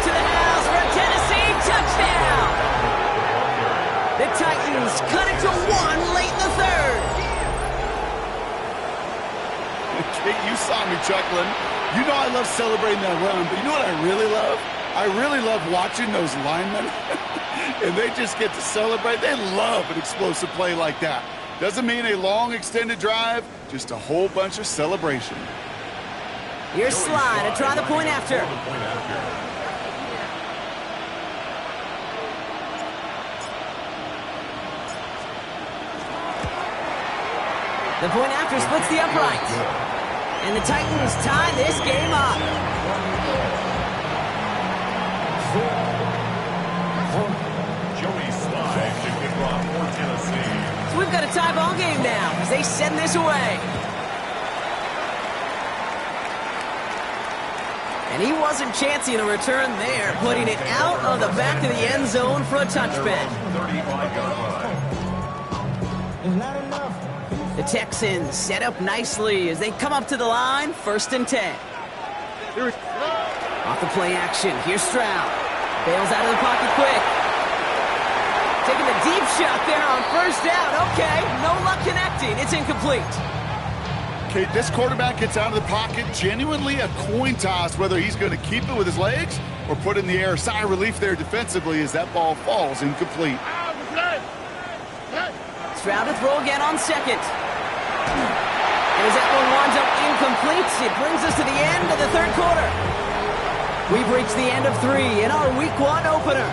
To the house for a Tennessee touchdown. The Titans cut it to 1 late in the 3rd. Kate, you saw me chuckling. You know I love celebrating that run, but you know what I really love? I really love watching those linemen, and they just get to celebrate. They love an explosive play like that. Doesn't mean a long, extended drive, just a whole bunch of celebration. Here's Slide to try the point after. The point after splits the upright. And the Titans tie this game up. Joey Slide to kick off for Tennessee. So we've got a tie ball game now as they send this away. And he wasn't chancing a return there, putting it out of the back of the end zone for a touchback. 35-yard line. The Texans set up nicely as they come up to the line, 1st and 10. Off the play action, here's Stroud. Bails out of the pocket quick. Taking the deep shot there on 1st down. Okay, no luck connecting. It's incomplete. Okay, this quarterback gets out of the pocket, genuinely a coin toss whether he's going to keep it with his legs or put it in the air. Sigh of relief there defensively as that ball falls incomplete. Stroud to throw again on 2nd. As that one winds up incomplete, it brings us to the end of the 3rd quarter. We've reached the end of 3 in our Week 1 opener.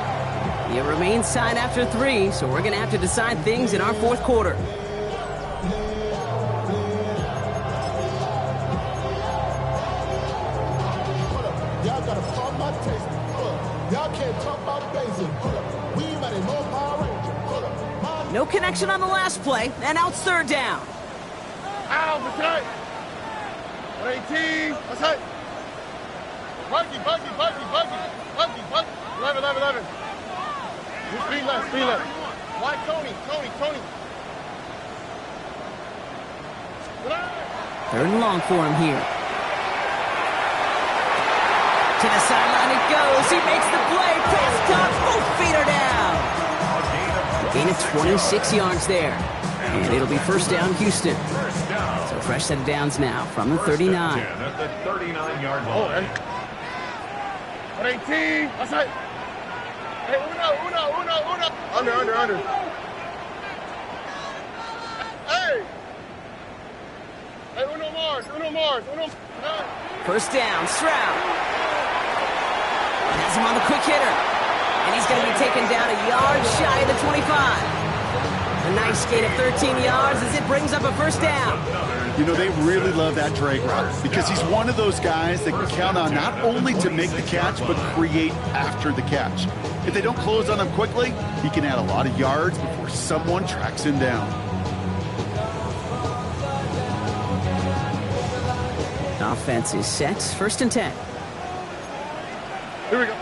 It remains tied after 3, so we're going to have to decide things in our 4th quarter. Y'all gotta pump my taste. Y'all can't talk about basic. We might as Power Ranger. No connection on the last play, and now it's 3rd down. Ow, that's right. 118. That's right. Buggy. 11. Speed left. Why, Tony. Third and long for him here. To the sideline it goes. He makes the play. Pass caught. Both feet are down. Gain of 26 yards there. And it'll be first down, Houston. So fresh set of downs now from the 39. At the 39-yard line. 118. That's right. Hey, Uno. Under. Hey, Uno Mars. First down, Stroud. Has him on the quick hitter. And he's going to be taken down a yard shy of the 25. A nice gain of 13 yards as it brings up a first down. You know, they really love that drag route because he's one of those guys that can count on not only to make the catch, but create after the catch. If they don't close on him quickly, he can add a lot of yards before someone tracks him down. Offense is set. First and 10. Here we go.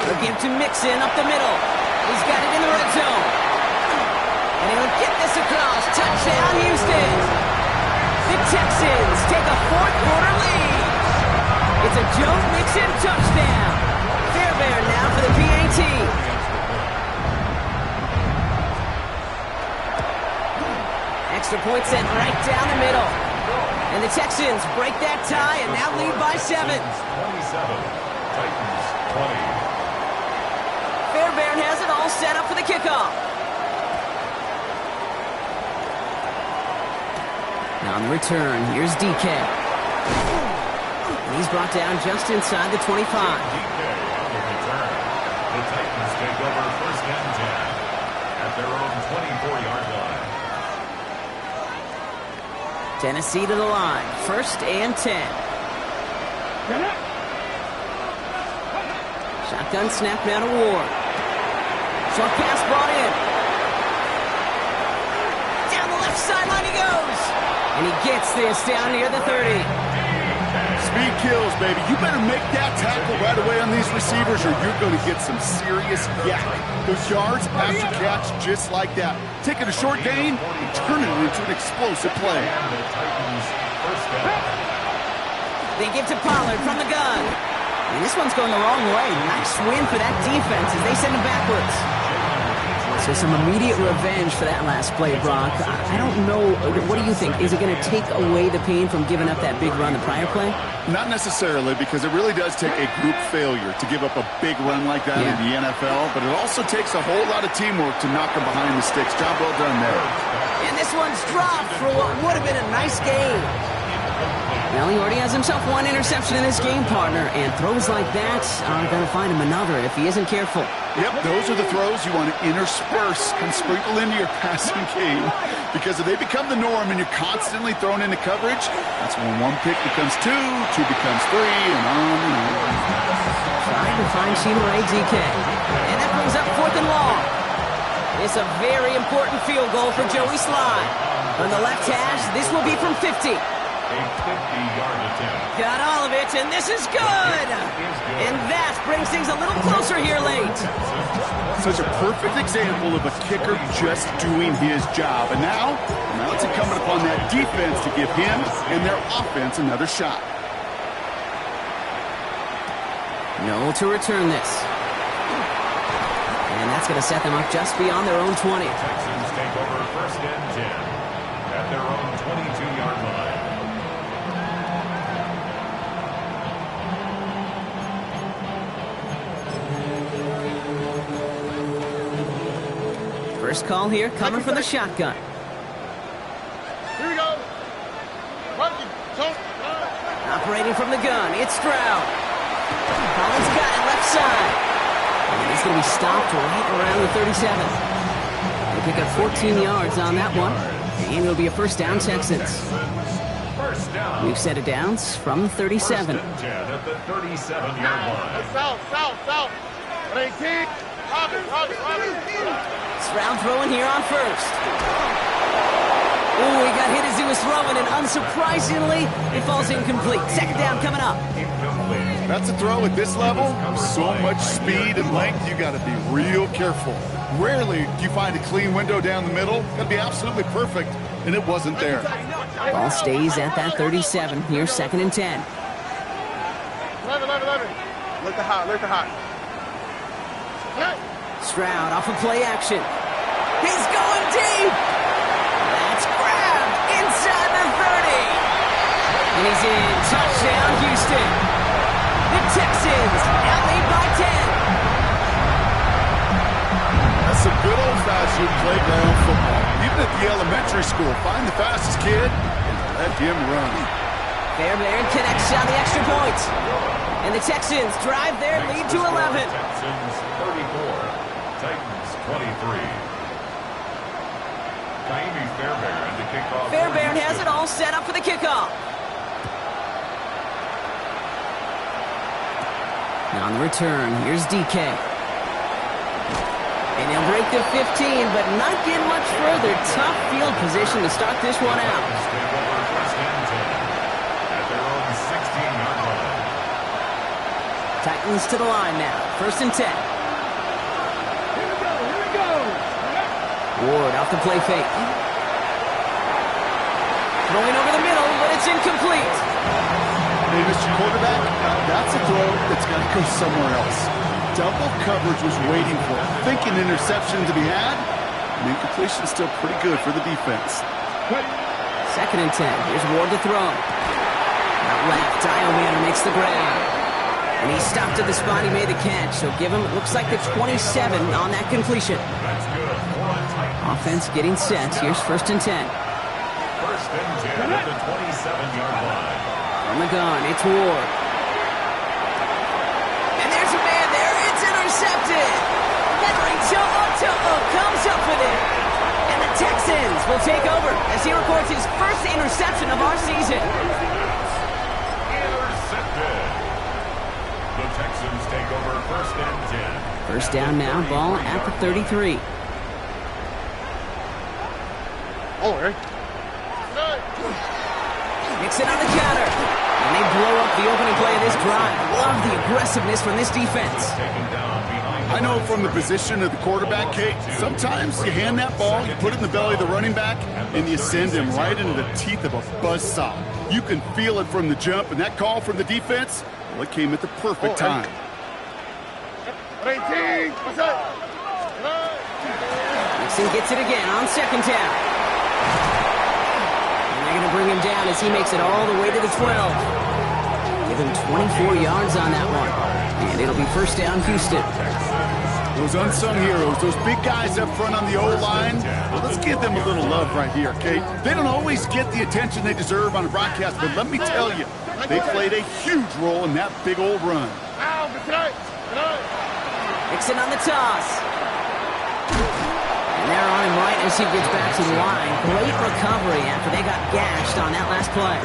They'll give to Mixon up the middle. He's got it in the red zone. And he'll get this across. Touchdown, Houston. The Texans take a fourth-quarter lead. It's a Joe Mixon touchdown. Fairbairn now for the PAT. Extra point sent right down the middle. And the Texans break that tie and now lead by 7. 27. Titans 20. Fairbairn has it all set up for the kickoff. Now on the return, here's DK. And he's brought down just inside the 25. DK on the return. The Titans take over first and 10 at their own 24-yard line. Tennessee to the line. First and 10. Shotgun snap now to Ward. Short pass brought in. Down the left sideline he goes. And he gets this down near the 30. Speed kills, baby. You better make that tackle right away on these receivers or you're going to get some serious yak. Those yards after catch just like that. Taking a short gain and turning it into an explosive play. The Titans first down. They give to Pollard from the gun. And this one's going the wrong way. Nice win for that defense as they send him backwards. So some immediate revenge for that last play, Brock. I don't know. What do you think? Is it going to take away the pain from giving up that big run the prior play? Not necessarily, because it really does take a group failure to give up a big run like that in the NFL, but it also takes a whole lot of teamwork to knock them behind the sticks. Job well done there. And this one's dropped for what would have been a nice game. Well, he already has himself one interception in his game, partner, and throws like that are going to find him another if he isn't careful. Yep, those are the throws you want to intersperse and sprinkle into your passing game, because if they become the norm and you're constantly thrown into coverage, that's when one pick becomes two becomes three, and on and on. Trying to find Sheila DK. And that brings up fourth and long. It's a very important field goal for Joey Slye. On the left hash, this will be from 50. A 50-yard attempt. Got all of it, and this is good! And that brings things a little closer here late. Such a perfect example of a kicker just doing his job. And now it's incumbent upon that defense to give him and their offense another shot. No to return this. And that's going to set them up just beyond their own 20. Texans take over first and 10 at their own 22-yard line. First call here coming from the shotgun. Here we go. Operating from the gun, it's Stroud. Collins got it left side. And he's going to be stopped right around the 37. They pick up 14 yards on that one. And it'll be a first down, Texans. First down. We've set it downs from 37. First and 10 at the 37-yard line. South. 18. Robin. Stroud throwing here on first. Ooh, he got hit as he was throwing, and unsurprisingly, it falls incomplete. Second down coming up. Incomplete. That's a throw at this level. So much speed and length, you got to be real careful. Rarely do you find a clean window down the middle. Got to be absolutely perfect, and it wasn't there. Ball stays at that 37. Here's second and 10. 11. Look the hot. Stroud off of play action. He's going deep. That's grabbed inside the 30. And he's in. Touchdown, Houston. The Texans now lead by 10. That's some good old-fashioned playground football. Even at the elementary school, find the fastest kid and let him run. Fairbairn connects on the extra point. And the Texans drive their lead to 11. Texans 34. Titans 23. Kaimi Fairbairn to kick off. Fairbairn has it all set up for the kickoff. Now on the return, here's DK. And he'll break the 15, but not get much further. Tough field position to start this one out. Take over first and 10 at their own 16-yard line. Titans to the line now. First and 10. Ward off the play fake. Throwing over the middle, but it's incomplete. Hey, Mr. Quarterback, that's a throw that's got to go somewhere else. Double coverage was waiting for it. Thinking interception to be had. And incompletion still pretty good for the defense. Second and 10. Here's Ward to throw. Out left, Diomir makes the grab. And he stopped at the spot he made the catch. So give him, it looks like the 27 on that completion. That's good. Offense getting set. Here's first and 10. First and 10 at the 27-yard line. On the gun, it's Ward. And there's a man there. It's intercepted. Henry To'o comes up with it. And the Texans will take over as he records his first interception of our season. Intercepted. The Texans take over first and 10. First down now, ball at the 33. Mixon on the counter. And they blow up the opening play of this drive. Love the aggressiveness from this defense. I know from the position of the quarterback, Kate, sometimes you hand that ball, you put it in the belly of the running back, and you send him right into the teeth of a buzzsaw. You can feel it from the jump, and that call from the defense, well, it came at the perfect time. 18. What's up? Mixon gets it again on second down. And they're going to bring him down as he makes it all the way to the 12. Give him 24 yards on that one. And it'll be first down, Houston. Those unsung heroes, those big guys up front on the O-line, well, let's give them a little love right here, Kate. They don't always get the attention they deserve on a broadcast, but let me tell you, they played a huge role in that big old run. Mixon on the toss. And they're on him right as he gets back to the line. Great recovery after they got gashed on that last play.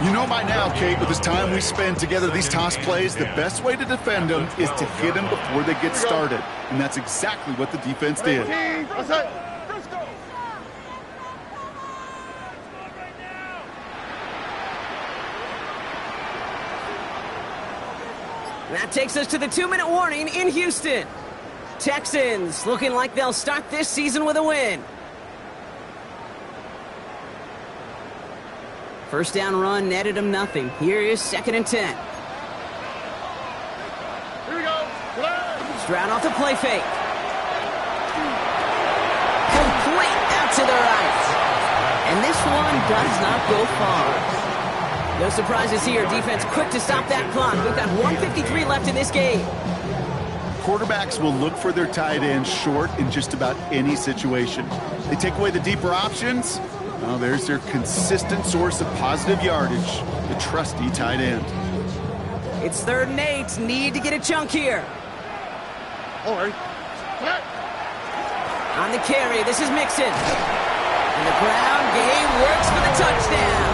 You know by now, Kate, with this time we spend together these toss plays, the best way to defend them is to hit them before they get started. And that's exactly what the defense did. That takes us to the 2-minute warning in Houston. Texans looking like they'll start this season with a win. First down run netted them nothing. Here is second and 10. Here we go. Stroud off the play fake. Complete out to the right. And this one does not go far. No surprises here. Defense quick to stop that clock. We've got 1:53 left in this game. Quarterbacks will look for their tight end short in just about any situation. They take away the deeper options. Well, there's their consistent source of positive yardage, the trusty tight end. It's 3rd and 8. Need to get a chunk here. All right. On the carry, this is Mixon. And the ground game works for the touchdown.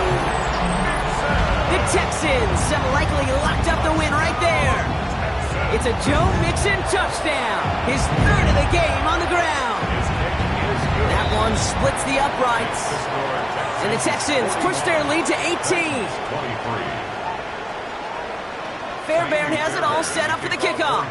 The Texans have likely locked up the win right there. It's a Joe Mixon touchdown. His 3rd of the game on the ground. That That one splits the uprights. And the Texans push their lead to 18. 23. Fairbairn has it all set up for the kickoff.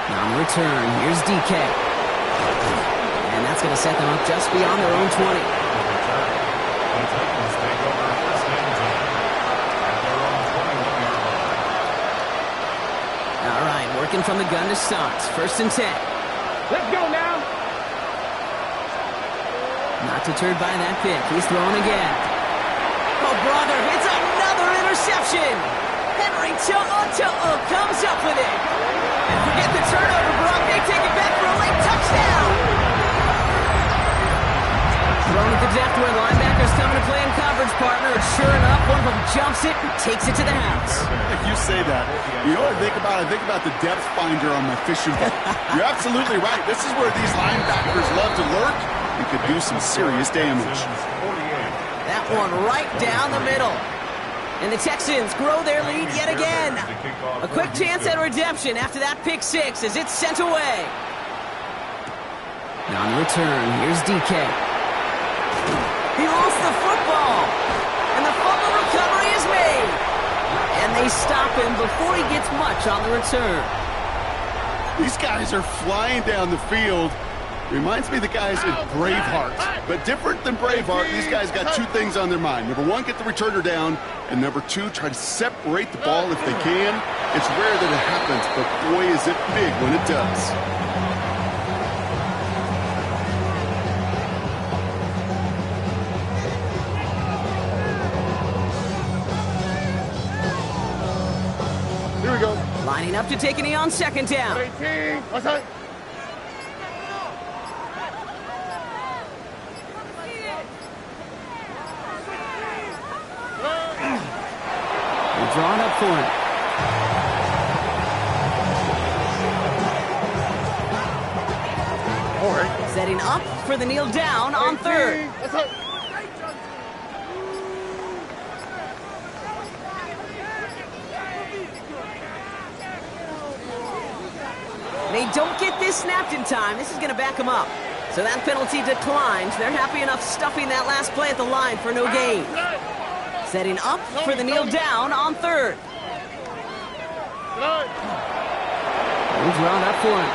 On return, here's DK. And that's going to set them up just beyond their own 20. The Titans take over first and 10 at their own 21-yard line. All right, working from the gun to start. First and 10. Let's go now. Not deterred by that pick. He's throwing again. Oh, brother, it's another interception. Henry comes up with it. And forget the turnover, Brock. They take it back for a late touchdown. Thrown at the depth where linebackers coming to play in coverage, partner. And sure enough, one of them jumps it and takes it to the house. You say that. You know what I think about? I think about the depth finder on my fishing boat. You're absolutely right. This is where these linebackers love to lurk and could do some serious damage. That one right down the middle. And the Texans grow their lead yet again. A quick chance at redemption after that pick six as it's sent away. On return, here's DK. He lost the football. And the fumble recovery is made. And they stop him before he gets much on the return. These guys are flying down the field. Reminds me of the guys in Braveheart. But different than Braveheart, these guys got two things on their mind. Number one, get the returner down. And number two, try to separate the ball if they can. It's rare that it happens, but boy, is it big when it does. Here we go. Lining up to take a knee on second down. 18. Outside. They're drawn up for it. All right. Setting up for the kneel down on third. Outside. They don't get this snapped in time. This is going to back them up. So that penalty declines. They're happy enough stuffing that last play at the line for no gain. Setting up for the kneel down on third. He's drawn up for it.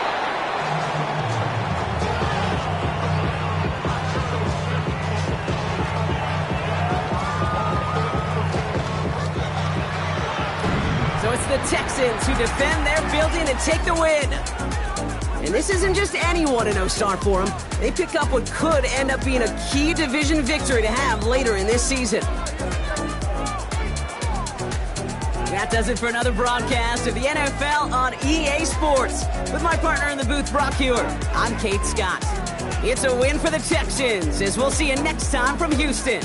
So it's the Texans who defend their building and take the win. And this isn't just any 1-0 start for them. They pick up what could end up being a key division victory to have later in this season. That does it for another broadcast of the NFL on EA Sports. With my partner in the booth, Brock Hewer, I'm Kate Scott. It's a win for the Texans, as we'll see you next time from Houston.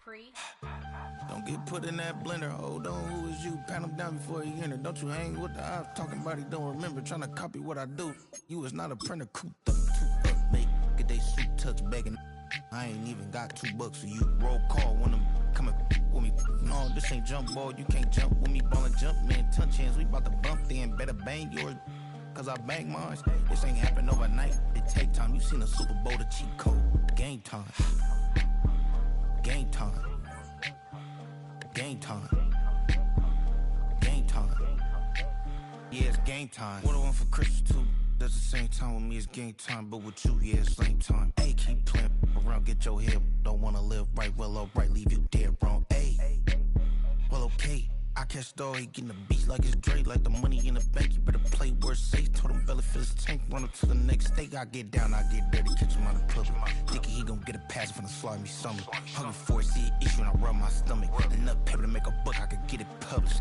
Capri. Don't get put in that blender. Hold on, who is you? Pat him down before he enter. Don't you hang with the eyes talking about he don't remember. Trying to copy what I do. You is not a printer. Cooped up, too up, mate. Get they suit touch begging. I ain't even got $2 for you. Roll call when I'm coming with me. No, this ain't jump ball. You can't jump with me. Ballin' jump, man. Touch hands. We bout to bump then. Better bang yours. Cause I bang mine. This ain't happen overnight. It take time. You seen a Super Bowl, the cheat code. Game time. Game time. Game time. Game time. Yeah, it's game time. What I want for Christmas too. That's the same time with me, it's game time. But with you, yeah, it's lame time. Hey, keep playing around, get your head. Don't wanna live right, well, alright, leave you dead wrong. Hey, well, okay. I catch the dog, he getting the beat like it's Dre, like the money in the bank. You better play where it's safe. Told him belly fill his tank, run up to the next state. I get down, I get dirty, catch him on the public. Thinking he gon' get a pass from the slide me something. Hungry for it, see an issue and I rub my stomach. Enough paper to make a book, I could get it published.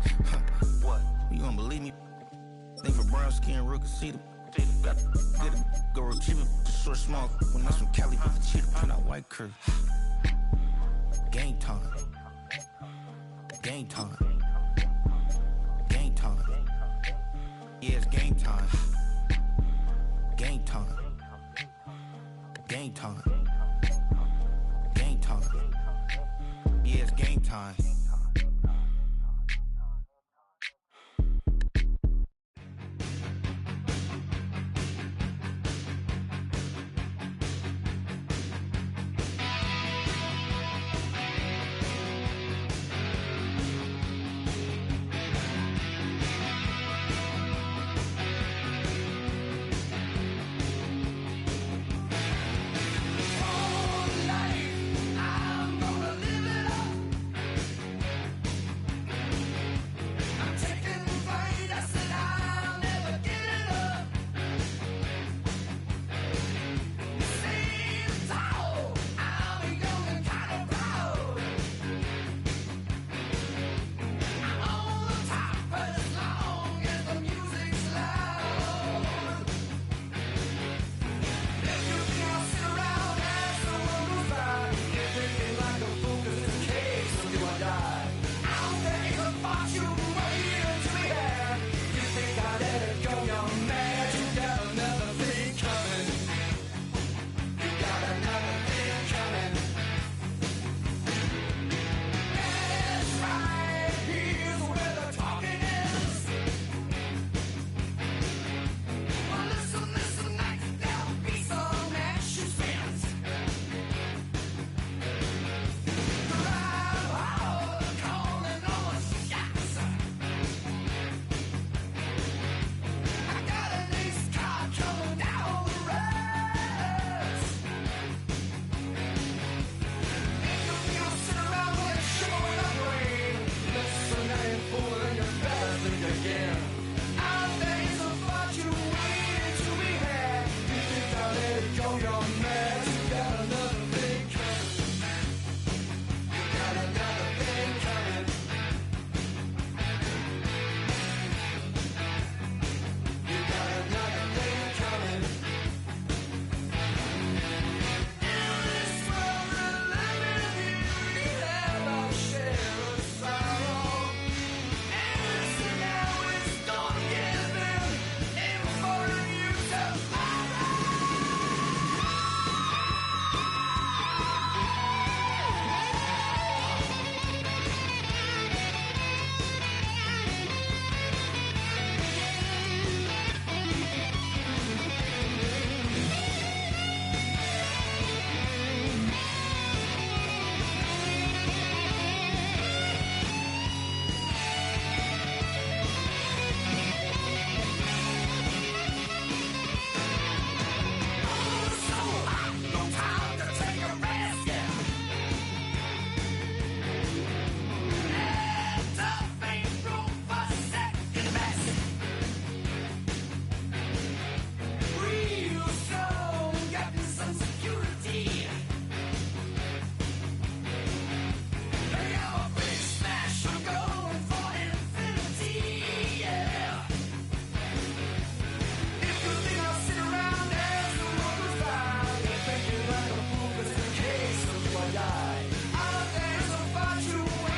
What? You gonna believe me? Think for brown skin, real conceited. Got get it, go retrieve it, the short small. When that's from Cali, with the cheetah print out white curve. Game time. Game time. Game time. Yeah, it's game time. Game time. Game time. Game time. Yeah, it's game time.